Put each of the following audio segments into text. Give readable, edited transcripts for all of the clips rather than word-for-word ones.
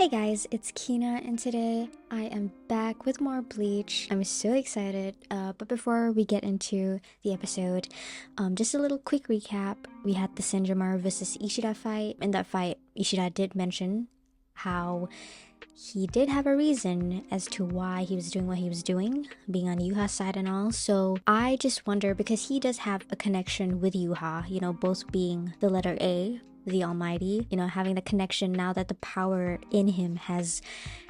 Hey guys, it's Kina, and today I am back with more Bleach. I'm so excited, but before we get into the episode, just a little quick recap. We had the Senjamar versus Ishida fight. In that fight, Ishida did mention how he did have a reason as to why he was doing what he was doing, being on Yuha's side and all. So I just wonder, because he does have a connection with Yuha, both being the letter A, the Almighty, having the connection now that the power in him has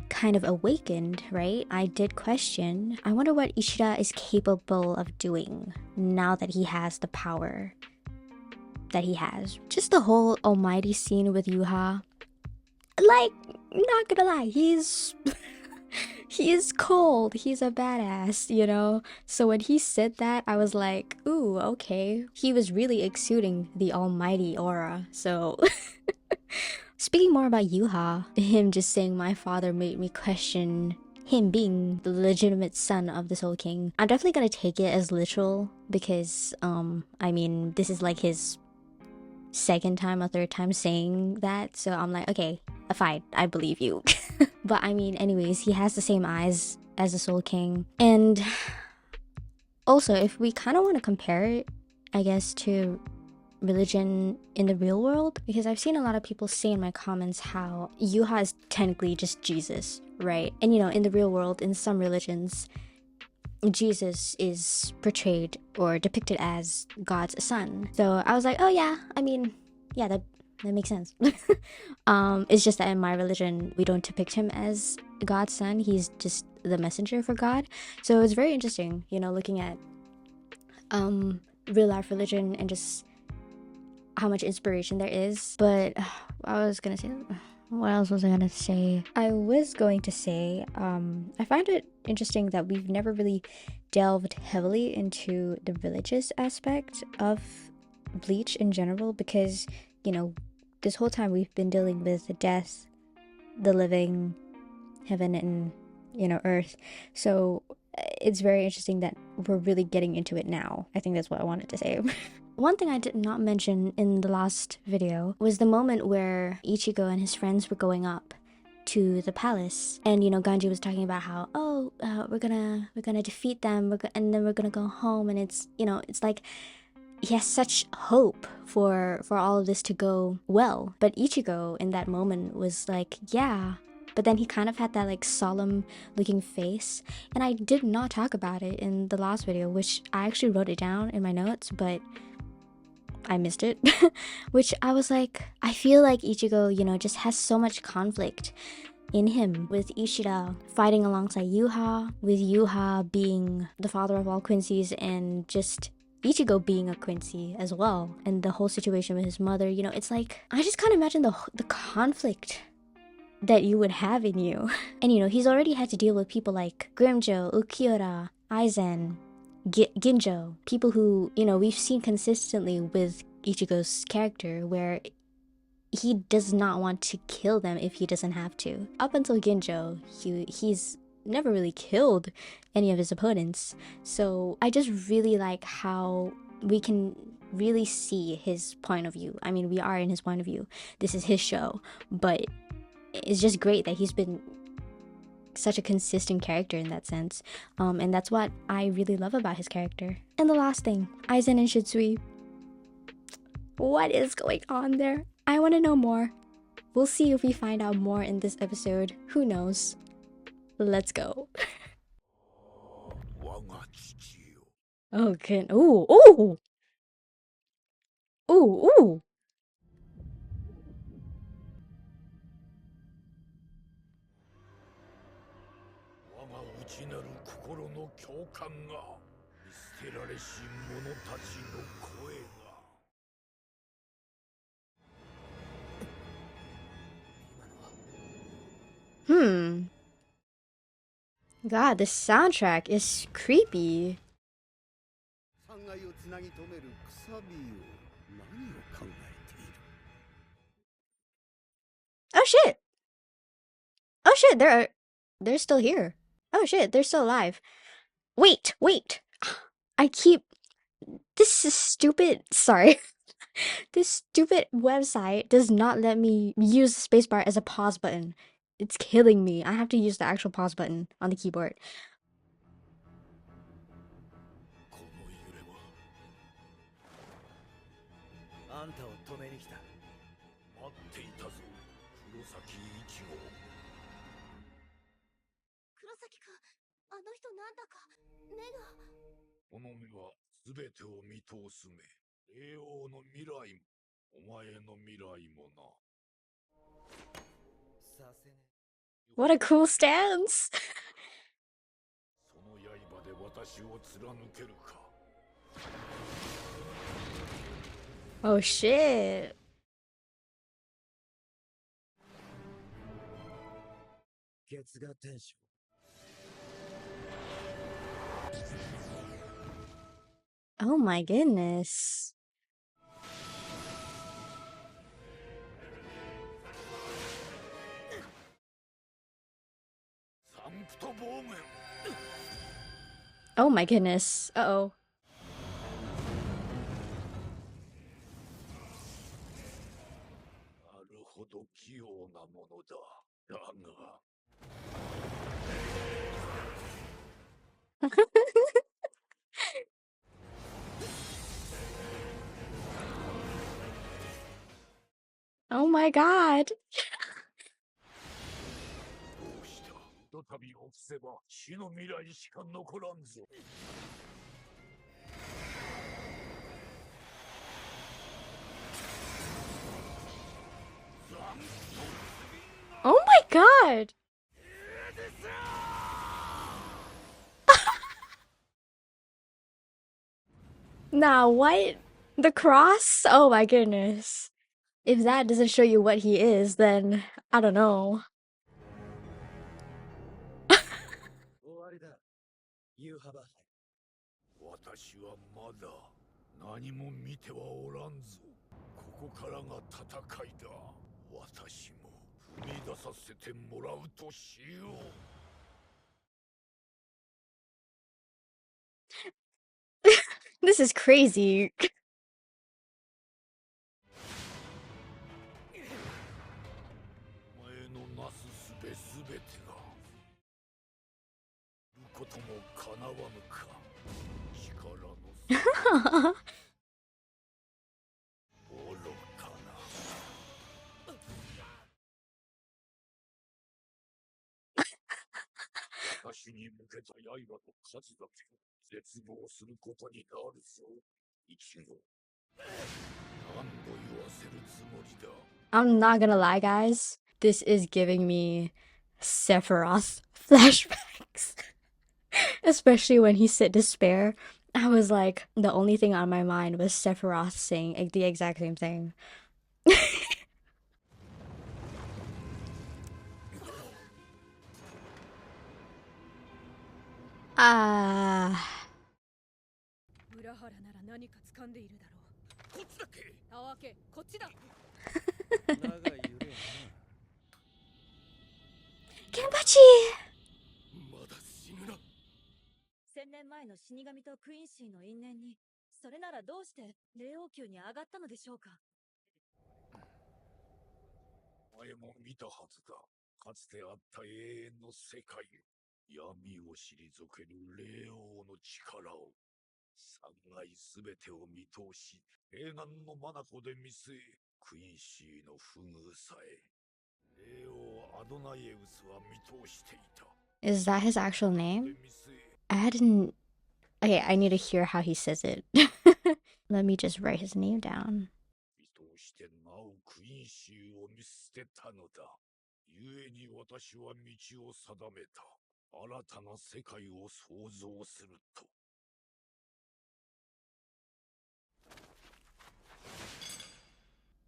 kind of awakened, right? I did question, I wonder what Ishida is capable of doing now that he has the power that he has. Just the whole Almighty scene with Yuha, like, not gonna lie, he is cold. He's a badass. So when he said that, I was like, ooh, okay. He was really exuding the almighty aura. So speaking more about Yuha, him just saying my father made me question him being the legitimate son of the Soul King. I'm definitely gonna take it as literal because this is like his second time or third time saying that, so I'm like, okay, fine, I believe you. But anyways, he has the same eyes as the Soul King. And also, if we kind of want to compare it, I guess, to religion in the real world, because I've seen a lot of people say in my comments how Yuha is technically just Jesus, right? And in the real world, in some religions, Jesus is portrayed or depicted as God's son. So I was like, oh yeah, yeah, that makes sense. It's just that in my religion, we don't depict him as God's son. He's just the messenger for God. So it's very interesting, looking at real life religion and just how much inspiration there is. But I was gonna say, what else was I gonna say? I was going to say, I find it interesting that we've never really delved heavily into the religious aspect of Bleach in general, because this whole time we've been dealing with the death, the living, heaven, and earth. So it's very interesting that we're really getting into it now. I think that's what I wanted to say. One thing I did not mention in the last video was the moment where Ichigo and his friends were going up to the palace, and Ganji was talking about how, we're gonna defeat them, and then we're gonna go home, and it's like he has such hope for all of this to go well. But Ichigo in that moment was like, yeah, but then he kind of had that like solemn looking face, and I did not talk about it in the last video, which I actually wrote it down in my notes, but I missed it. Which I was like, I feel like Ichigo, just has so much conflict in him, with Ishida fighting alongside Yuha, with Yuha being the father of all Quincy's, and just Ichigo being a Quincy as well, and the whole situation with his mother. It's like, I just can't imagine the conflict that you would have in you. And he's already had to deal with people like Grimjo, Ukiura, Aizen, Ginjo, people who we've seen consistently with Ichigo's character, where he does not want to kill them if he doesn't have to. Up until Ginjo, he's never really killed any of his opponents. So I just really like how we can really see his point of view. We are in his point of view. This is his show, but it's just great that he's been such a consistent character in that sense. And that's what I really love about his character. And the last thing, Aizen and Shutsui. What is going on there? I want to know more. We'll see if we find out more in this episode. Who knows? Let's go. Okay. Ooh, ooh. Ooh, ooh. God, the soundtrack is creepy. Oh shit! Oh shit, they're still here. Oh shit, they're still alive. Wait. This is stupid. Sorry. This stupid website does not let me use the spacebar as a pause button. It's killing me. I have to use the actual pause button on the keyboard. この揺れはあんたを止めに来た。待っていたぞ、黒崎一号。黒崎くん、あの人なんだか目が。この目は全てを見通す目。霊王の未来も、お前の未来もな。させね。What a cool stance! その刃で私を貫けるか。Oh shit. 月が天使。Oh my goodness. サンクトボーメン。 Oh my goodness. Uh-oh. なるほど器用なものだ。だが。Oh my god. どうした。ひとたびを伏せば死の未来しか残らんぞ。Oh my god. Now what? The cross? Oh my goodness. If that doesn't show you what he is, then I don't know. 終わりだ。ユーハバ。私はまだ何も見てはおらんぞ。ここからが戦いだ。私も踏み出させてもらうとしよう。This is crazy. お前のなすすべすべてがることもかなわぬか。力の愚かな。私に向けた刃の数だけ絶望することになるぞ。一号。何度言わせるつもりだ。I'm not gonna lie, guys. This is giving me Sephiroth flashbacks. Especially when he said despair. I was like, the only thing on my mind was Sephiroth saying the exact same thing. Ah. 裏原なら何か掴んでいるだろう。こっちだっけ。たわけ、こっちだ。長い揺れやな。Kenpachi! まだ死ぬな。1000年前の死神とクインシーの因縁に、それならどうして霊王宮に上がったのでしょうか。前も見たはずだ。かつてあった永遠の世界。闇を退ける霊王の力を。三害すべてを見通し、平安の眼で見据え、クインシーの不遇さえ。霊王アドナイエウスは見通していた。Is that his actual name? I hadn't. Okay, I need to hear how he says it. Let me just write his name down. 見通してなおクインシーを見捨てたのだ。故に私は道を定めた。新たな世界を創造すると。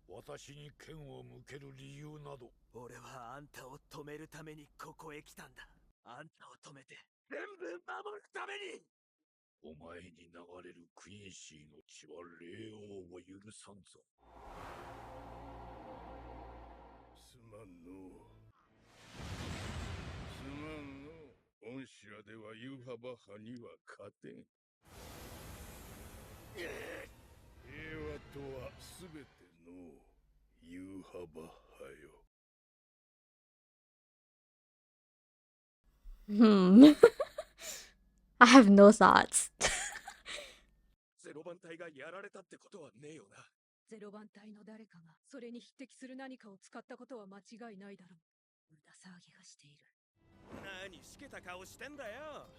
私に剣を向ける理由など。俺はあんたを止めるためにここへ来たんだ。あんたを止めて全部守るために。お前に流れるクインシーの血は霊王を許さんぞ。すまんの。すまんの。恩師らではユーハバ派には勝てん。平和とはすべてのユーハバ派よ。I have no thoughts. ゼロ番隊がやられたってことはねえよな。ゼロ番隊の誰かがそれに匹敵する何かを使ったことは間違いないだろう。無駄騒ぎがしている。何しけた顔してんだよ。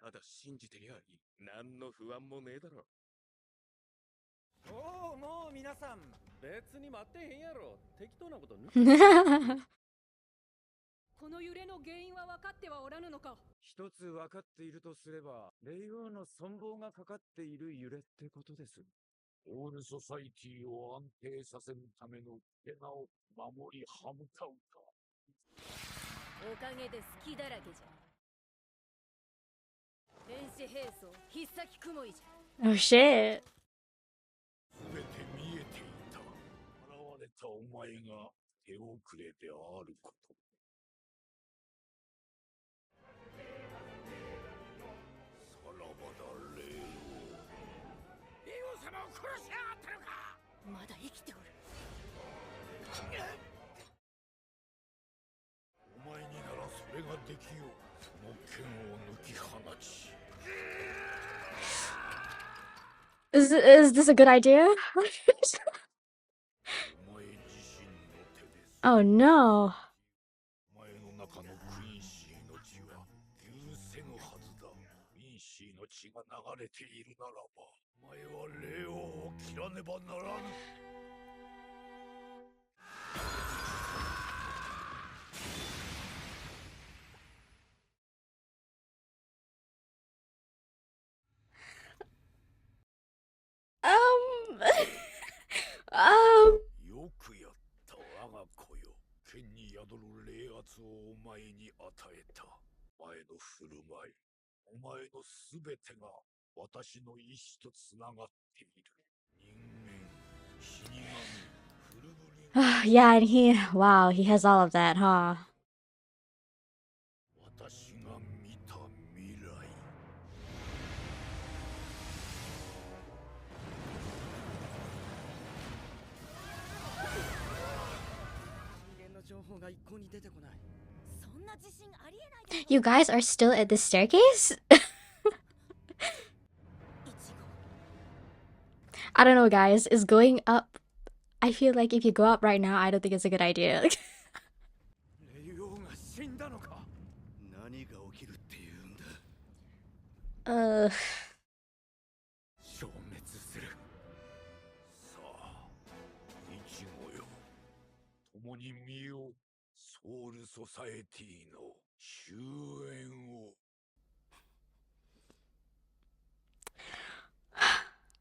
ただ信じてりゃいい。何の不安もねえだろ。おお、もう皆さん別に待ってへんやろ。適当なこと抜け。この揺れの原因は分かってはおらぬのか。一つ分かっているとすれば、霊王の存亡がかかっている揺れってことです。オールソサイティを安定させるための手名を守り歯向かうか。おかげで隙だらけじゃ。電子兵装必殺雲いじゃ。 Oh shit. すべて見えていた。現れたお前が手遅れであること。さらばだ、霊王。霊王様を殺しやがったのか。まだ生きておる。お前にならそれができよう。その剣を抜き放ち。Is this a good idea? お前自身の手です。 Oh no. お前の中のクインシーの血は許せぬはずだ。クインシーの血が流れているならば、お前は霊王を切らねばならぬ。よくやった、我が子よ。剣に宿る霊圧をお前に与えた。お前の振る舞い、お前のすべてが私の意志とつながっている。人間、死神、古ぶり。Yeah, and he has all of that, huh? 私が見た未来。人間の情報が一向に出てこない。そんな自信ありえないで。 You guys are still at the staircase? I don't know, guys. Is going up... I feel like if you go up right now, I don't think it's a good idea. 霊王が死んだのか。何が起きるっていうんだ。消滅する。さあ、イチゴよ。共に見よう。ソウルソサエティの終焉を。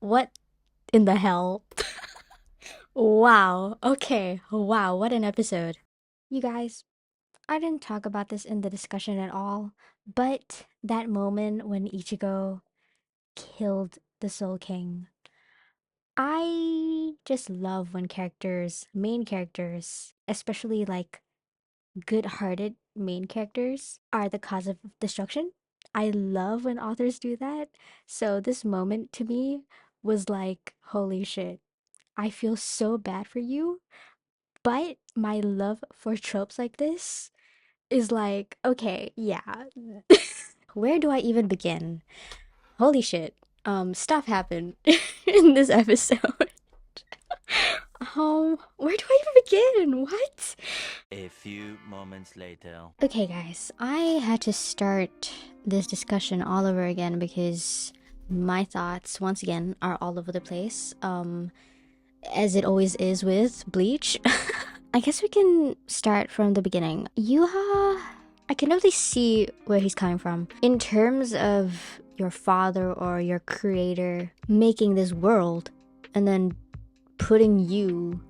What in the hell? Wow. Okay. Wow, what an episode. You guys, I didn't talk about this in the discussion at all, but that moment when Ichigo killed the Soul King, I just love when main characters, especially like good-hearted main characters, are the cause of destruction. I love when authors do that. So this moment to me was like, holy shit. I feel so bad for you, but my love for tropes like this is like, okay, yeah. Where do I even begin? Holy shit. Stuff happened in this episode. Where do I even begin? What? A few moments later. Okay, guys, I had to start this discussion all over again because my thoughts, once again, are all over the place. As it always is with Bleach. I guess we can start from the beginning. Yuha, I can really see where he's coming from. In terms of your father or your creator making this world and then putting you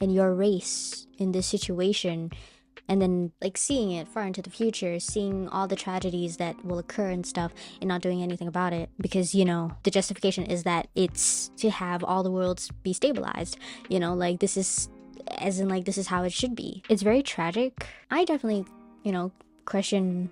and your race in this situation, and then like seeing it far into the future, seeing all the tragedies that will occur and stuff, and not doing anything about it because, you know, the justification is that it's to have all the worlds be stabilized, you know, like this is, as in like this is how it should be. It's very tragic. I definitely, you know, question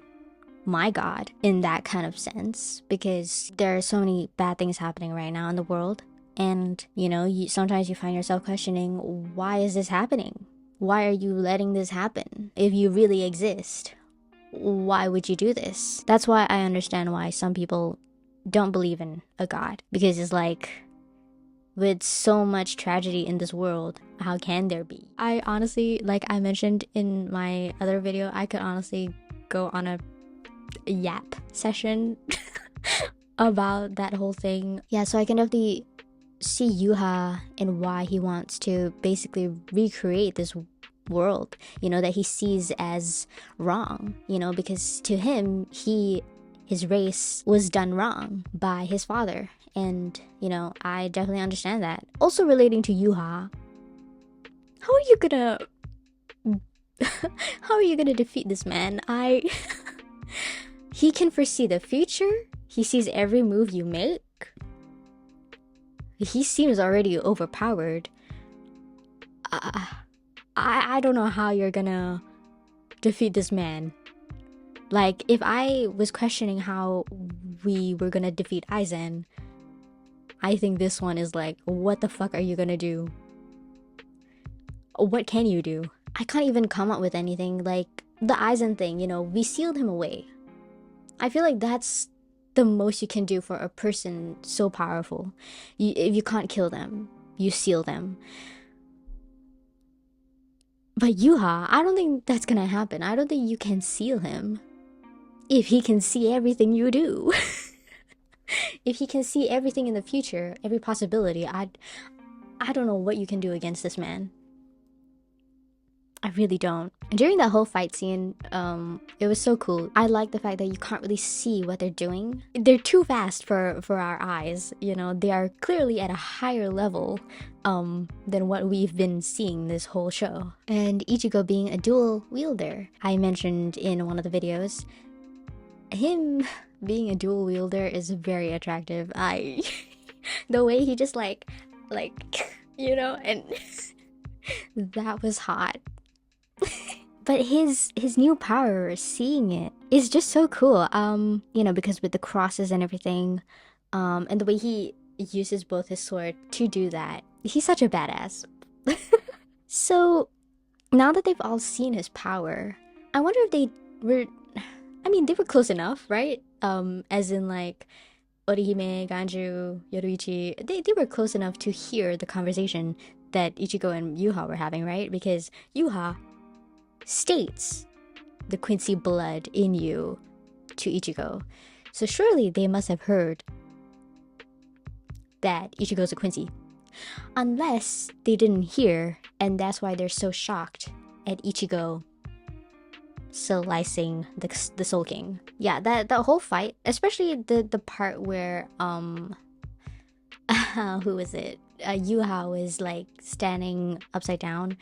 my God in that kind of sense because there are so many bad things happening right now in the world, and you know, sometimes you find yourself questioning, why is this happening? Why are you letting this happen if you really exist? why would you do this? That's why I understand why some people don't believe in a god, because it's like, with so much tragedy in this world, how can there be? I honestly, like I mentioned in my other video, I could honestly go on a yap session about that whole thing. Yeah, so I can definitely see Yuha and why he wants to basically recreate this world, you know, that he sees as wrong, you know, because to him, his race was done wrong by his father. And, you know, I definitely understand that. Also relating to Yuha, how are you gonna how are you gonna defeat this man? He can foresee the future. He sees every move you make. He seems already overpowered. I don't know how you're gonna defeat this man. Like, if I was questioning how we were gonna defeat Aizen, I think this one is like, what the fuck are you gonna do? What can you do? I can't even come up with anything. Like, the Aizen thing, you know, we sealed him away. I feel like that's the most you can do for a person so powerful. If you can't kill them, you seal them. But Yuha, I don't think that's gonna happen. I don't think you can seal him. If he can see everything you do. If he can see everything in the future, every possibility, I don't know what you can do against this man. I really don't. And during that whole fight scene, it was so cool. I like the fact that you can't really see what they're doing. They're too fast for our eyes, you know. They are clearly at a higher level than what we've been seeing this whole show. And Ichigo being a dual wielder. I mentioned in one of the videos, him being a dual wielder is very attractive. The way he just like, you know, and that was hot. But his new power, seeing it, is just so cool. You know, because with the crosses and everything, and the way he uses both his sword to do that, he's such a badass. So now that they've all seen his power, I wonder if they were, I mean, they were close enough, right? As in like Orihime, Ganju, Yoruichi, they were close enough to hear the conversation that Ichigo and Yuha were having, right? Because Yuha states the Quincy blood in you to Ichigo. So surely they must have heard that Ichigo's a Quincy. Unless they didn't hear, and that's why they're so shocked at Ichigo slicing the Soul King. Yeah, that whole fight, especially the part where who was it? Yuha was like standing upside down.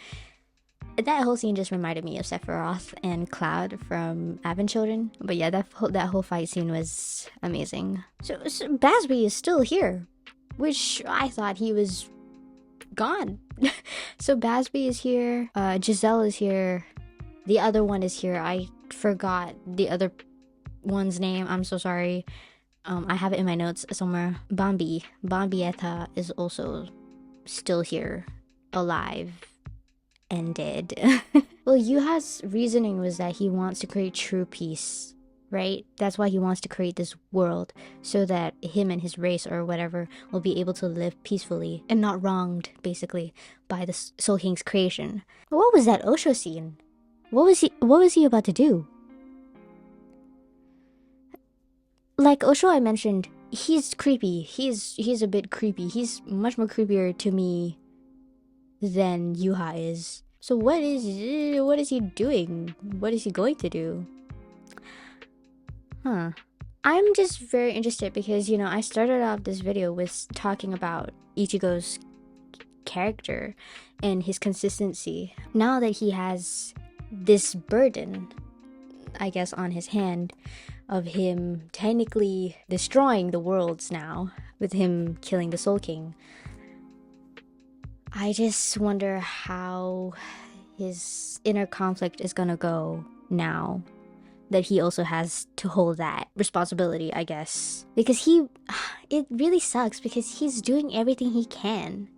That whole scene just reminded me of Sephiroth and Cloud from Advent Children. But yeah, that whole fight scene was amazing. So Basby is still here, which I thought he was gone. So Basby is here, Giselle is here, the other one is here. I forgot the other one's name. I'm so sorry. I have it in my notes somewhere. Bombietta is also still here, alive and dead. Well, Yuha's reasoning was that he wants to create true peace, right? That's why he wants to create this world, so that him and his race or whatever will be able to live peacefully and not wronged, basically, by the Soul King's creation. What was that Osho scene? What was he about to do? Like Osho I mentioned, he's creepy. He's a bit creepy. He's much more creepier to me than Yuha is. So what is he doing? What is he going to do? I'm just very interested because, you know, I started off this video with talking about Ichigo's character and his consistency. Now that he has this burden, I guess, on his hand of him technically destroying the worlds now with him killing the Soul King, I just wonder how his inner conflict is gonna go now that he also has to hold that responsibility, I guess. Because it really sucks because he's doing everything he can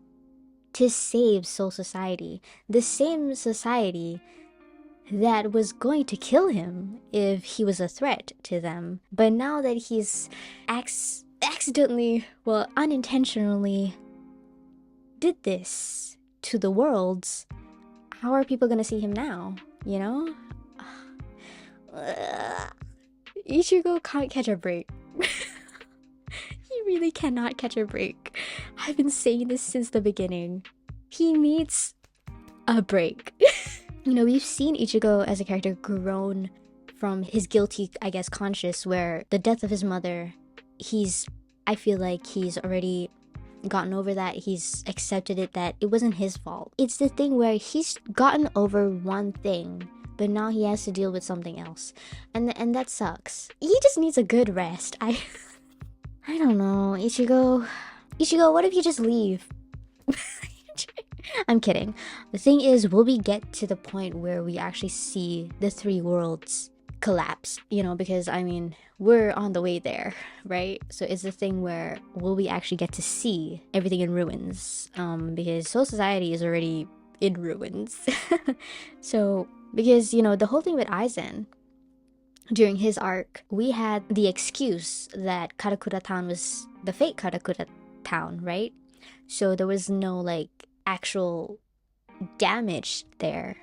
to save Soul Society. The same society that was going to kill him if he was a threat to them. But now that he's accidentally, well, unintentionally did this to the worlds, how are people gonna see him now? You know? Ichigo can't catch a break. He really cannot catch a break. I've been saying this since the beginning. He needs a break. You know, we've seen Ichigo as a character grown from his guilty, I guess, conscience, where the death of his mother, I feel like he's already gotten over that. He's accepted it, that it wasn't his fault. It's the thing where he's gotten over one thing, but now he has to deal with something else. And that sucks. He just needs a good rest. I don't know, Ichigo, what if you just leave? I'm kidding. The thing is, will we get to the point where we actually see the three worlds collapse? You know, because I mean, we're on the way there, right? So it's the thing where will we actually get to see everything in ruins? Because Soul Society is already in ruins. So, because, you know, the whole thing with Aizen, during his arc, we had the excuse that Karakura Town was the fake Karakura Town, right? So there was no, like, actual damage there.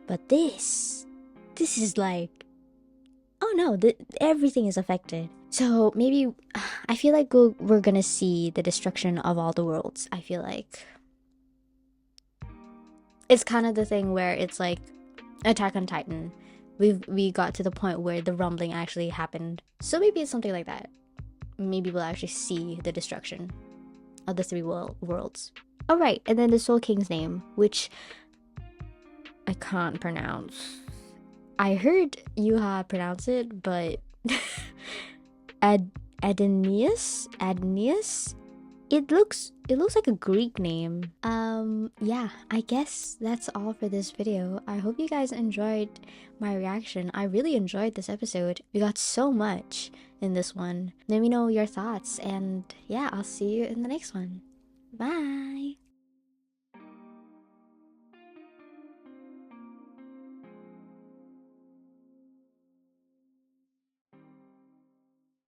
But this is like, oh no, everything is affected. So maybe, I feel like we're gonna see the destruction of all the worlds. I feel like it's kind of the thing where it's like Attack on Titan. We got to the point where the rumbling actually happened. So maybe it's something like that. Maybe we'll actually see the destruction of the three worlds. Oh right, and then the Soul King's name, which I can't pronounce. I heard Yuha pronounce it, but Adenius? It looks like a Greek name. Yeah, I guess that's all for this video. I hope you guys enjoyed my reaction. I really enjoyed this episode. We got so much in this one. Let me know your thoughts, and yeah, I'll see you in the next one. Bye!